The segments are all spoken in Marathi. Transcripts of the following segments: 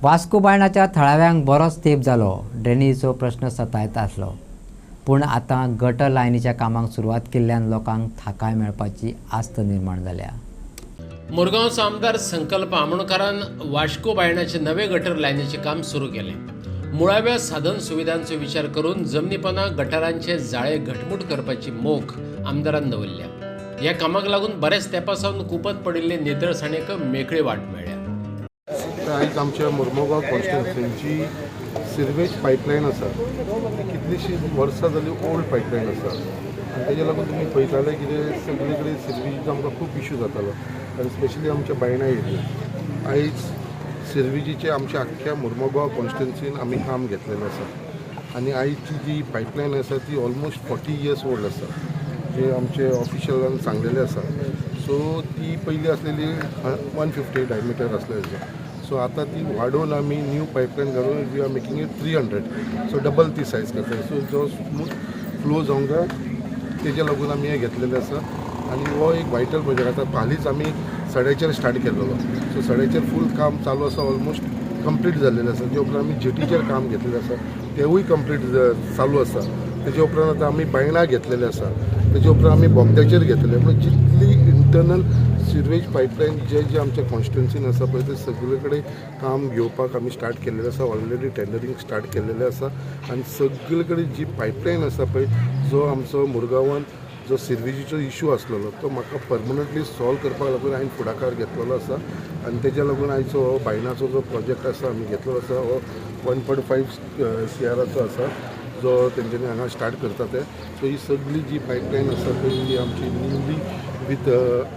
वास्को बायणाच्या थळाव्यांक बरोच तेंप जालो ड्रेनेजीचो प्रश्न सतायत आसलो, पूण आतां गटर लायनीच्या कामाक सुरवात केल्ल्यान लोकांक थाकाय मेळपाची आस्त निर्माण जाल्या. मुरगांवचो आमदार संकल्प आमोणकारान वास्को बायणाचे नवे गटर लायनीचे काम सुरू केले. मुळाव्या साधन सुविधांचो विचार करून जमनीपणां गटारांचे जाळे घटमूट करपाची मोख आमदारान दवरल्या. ह्या कामाक लागून बऱ्याच तेंपासावन कुपत पडिल्ले नितळसाणेक मेकळी वाट मेळ्ळ्या. आयज आमच्या मुर्मुगांव कॉन्स्टिट्युएन्सीची सिरवेज पायपलायन आसा, कितलीशीं वर्सां जालीं ओल्ड पायपलायन आसा आनी तेजे लागून तुमी पळयताले कितें सगळे कडेन सिरवेजीचो आमकां खूब इश्यू जातालो आनी स्पेशली आमच्या बायणा एरिया. आयज सिरवेजीचे आमच्या आख्ख्या मुर्मुगांव कॉन्स्टिट्युएन्सीन आमी काम घेतलेलें आसा आनी आयजची जी पायपलायन आसा ती ऑलमोस्ट 40 years ओल्ड आसा, जे आमचे ऑफिशलान सांगलेलें आसा. सो ती पयली आसलेली 150 डायमिटर आसलेली. सो आतां ती वाडोवन आमी न्यू पायपलायन घालून we are making it 300, so double ती सायज करता. सो जो स्मूथ फ्लो जावंक जाय तेजे लागून आमी हें घेतलेलें आसा आनी हो एक वायटल प्रोजेक्ट. आतां हालींच आमी सड्याचेर स्टार्ट केल्लो, सो सड्याचेर फूल काम चालू आसा, ऑलमोस्ट कंप्लीट जाल्लेलें आसा. जे उपरांत आमी जेटीचेर काम घेतलेलें आसा तेवूय कंप्लीट चालू आसा. तेजे उपरांत आतां आमी बायणा घेतलेले आसा, तेजे उपरांत आमी बोगद्याचेर घेतलेले. म्हणजे जितली इंटरनल सिरवेज पायपलायन जे आमच्या कॉन्स्टिट्युएन्सीन आसा पळय ते सगळे कडेन काम घेवपाक आमी स्टार्ट केल्लेलें आसा. ऑलरेडी टेंडरींग स्टार्ट केल्लेलें आसा आनी सगळे कडेन जी पायपलायन आसा पळय, जो आमचो मुरगांवान जो सिरवेजीचो इशू आसलेलो तो म्हाका परमनंटली सॉल्व करपाक लागून हांवें फुडाकार घेतलेलो आसा आनी तेज्या लागून आयचो हो बायणाचो जो प्रोजेक्ट आसा आमी घेतलो आसा हो 1.5 CRचो आसा, जो तेंच्यांनी हांगा स्टार्ट करता ते. सो ही सगळी जी पायपलायन आसा पळय ही आमची न्यूली विथ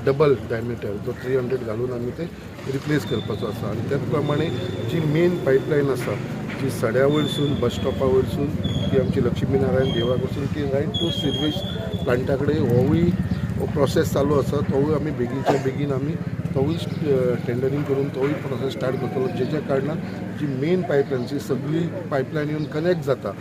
डबल डायमिटर जो 300 घालून आमी ते रिप्लेस करपाचो आसा. आनी त्याच प्रमाणे जी मेन पायपलायन आसा जी सड्या वयरसून बस स्टॉपा वयरसून ती आमची लक्ष्मी नारायण देवळा कडसून ती रायट टू सिरवेज प्लांटा कडेन होवूय प्रोसेस चालू आसा. तोवूय आमी बेगीनच्या बेगीन आमी तोवूय टेंडरींग करून तोवूय प्रोसेस स्टार्ट करतलो, जेच्या कारणान जी मेन पायपलायन जी सगळी पायपलायन येवन कनेक्ट जाता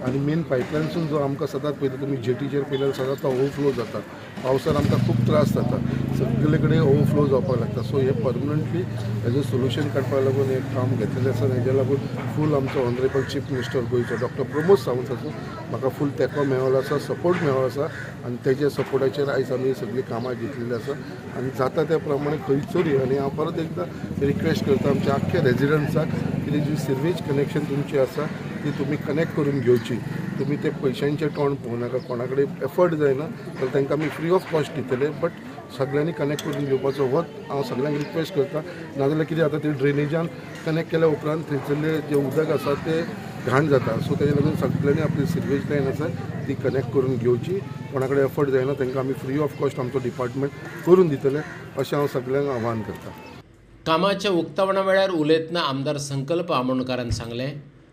आनी मेन पायपलायनसून जो आमकां सदांच पळयता तुमी जेटीचेर पयल्यार सदांच तो ओवरफ्लो जाता. पावसार आमकां खूब त्रास जाता, सगळे कडेन ओवरफ्लो जावपाक लागता. सो हे परमनंटली हेजो सोल्युशन काडपाक लागून एक काम घेतलेलें आसा. हेज्या लागून फूल आमचो ऑनरेबल चीफ मिनिस्टर गोंयचो डॉक्टर प्रमोद सावंताचो म्हाका फूल तेंको मेळ्ळो आसा, सपोर्ट मेळ्ळो आसा आनी तेज्या सपोर्टाचेर आयज आमी सगळीं कामां घेतलेलीं आसा आनी जाता त्या प्रमाणे खंयसरूय. आनी हांव परत एकदां रिक्वेस्ट करता आमच्या आख्ख्या रेजिडंट्साक की जी सिरवेज कनेक्शन तुमची आसा ती तुमी कनेक्ट करून घेवची. तुमी ते पयशांचे तोंड पळोवं नाका, कोणा कडेन एफर्ट जायना तर तांकां आमी फ्री ऑफ कॉस्ट दितले, बट सगळ्यांनी कनेक्ट करून घेवपाचो हो हांव सगळ्यांक रिक्वेस्ट करता. नाजाल्यार कितें जाता ते ड्रेनेजान कनेक्ट केल्या उपरांत थंयसरलें जें उदक आसा तें घाण जाता. सो तेजे लागून सगळ्यांनी आपली सिरवेज लायन आसा ती कनेक्ट करून घेवची. कोणा कडेन एफर्ट जायना तांकां आमी फ्री ऑफ कॉस्ट आमचो डिपार्टमेंट करून दितले अशें हांव सगळ्यांक आव्हान करता. कामाच्या उक्तावणा वेळार उलयतना आमदार संकल्प आमोणकारान सांगलें,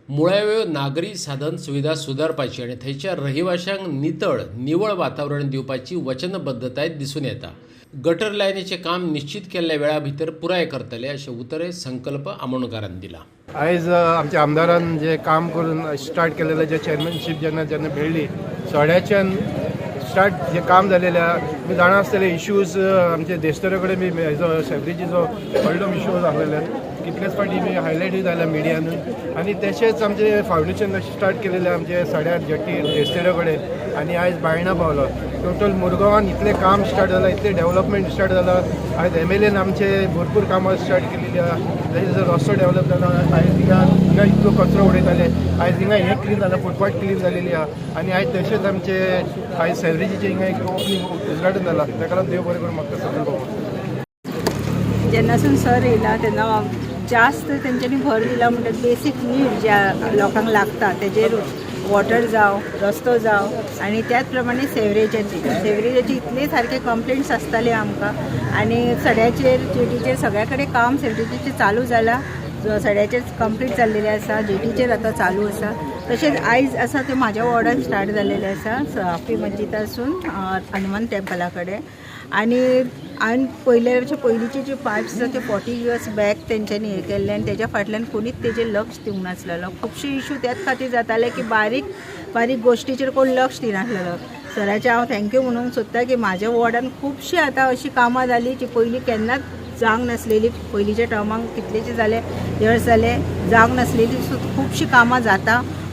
मुळाव्यो नागरी साधन सुविधा सुदारपाची आनी थंयच्या रहिवाशांक निवळ वातावरण दिवपाची वचनबद्धताय दिसून येता. गटर लायनीचें काम निश्चित केल्ल्या वेळा भितर पुराय करतले अशें उतरें संकल्प आमोणकारान दिलां. आयज आमच्या आमदारान जे काम करून स्टार्ट केलेलें जे चेअरमॅनशीप जेन्ना मेळ्ळी सड्याच्यान स्टार्ट जे काम जालेलें आमी जाणा आसतले इश्यूज आमचे देस्तरे कडेन बी हेजो सेवरेजीचो व्हडलो इश्यू आसलेले कितलेच फावटी बी हायलायट जाल्या मिडियानूय. आनी तशेंच आमचे फावंडेशन स्टार्ट केलेलें आमचे सड्यार जेटी देस्तेरे कडेन आनी आयज बायणा पावलो. टोटल मुरगांवान इतलें काम स्टार्ट जालां, इतलें डेवलपमेंट स्टार्ट जालां. आयज MLAन आमचे भरपूर कामां स्टार्ट केलेली आहा. तशेंच रस्तो डेवलप जाला. आयज हिंगा इतलो कचरो उडयताले, आयज हिंगा हें क्लीन जालां, फुटपाथ क्लीन जालेली आहा. आनी आयज तशेंच आमचे आयज सेवरेजीचें हिंगा एक ओपनिंग उद्घाटन जालां. ताका लागून देव बरें करून म्हाका सगळें जेन्नासून सर येयला तेन्ना जास्त तेंच्यांनी भर दिला म्हणटा बेसीक नीड ज्या लोकांक लागता तेजेर वॉटर जावं, रस्तो जावं आनी त्याच प्रमाणे सेवरेजाची इतले सारके कंप्लेंट्स आसताले आमकां. आनी सड्याचेर जेटीचेर सगळ्या कडेन काम सेवरेजीचें चालू जालां. सड्याचेर कंप्लीट जाल्लेलें आसा, जेटीचेर आतां चालू आसा. तशेंच आयज आसा ते म्हाज्या वॉर्डान स्टार्ट जाल्लेलें आसा, हाफी मस्जिदासून हनुमान टेंपला कडेन. आनी हांवें पयलींचे जे पायप्स आसा ते 40 years बॅक तेंच्यांनी हें केल्ले आनी तेज्या फाटल्यान कोणीच तेजेर लक्ष दिवंक नासलेलो. खुबशे इश्यू त्याच खातीर जाताले की बारीक बारीक गोश्टीचेर कोण लक्ष दिनासलेलो. सराचे हांव थँक्यू म्हणूंक सोदता की म्हाज्या वॉर्डान खुबशीं आतां अशीं कामां जालीं जी पयलीं केन्नाच जावंक नासलेली पयलींच्या टर्माक कितलेशे जाले इयर्स जाले जावंक नासलेली खुबशीं कामां जाता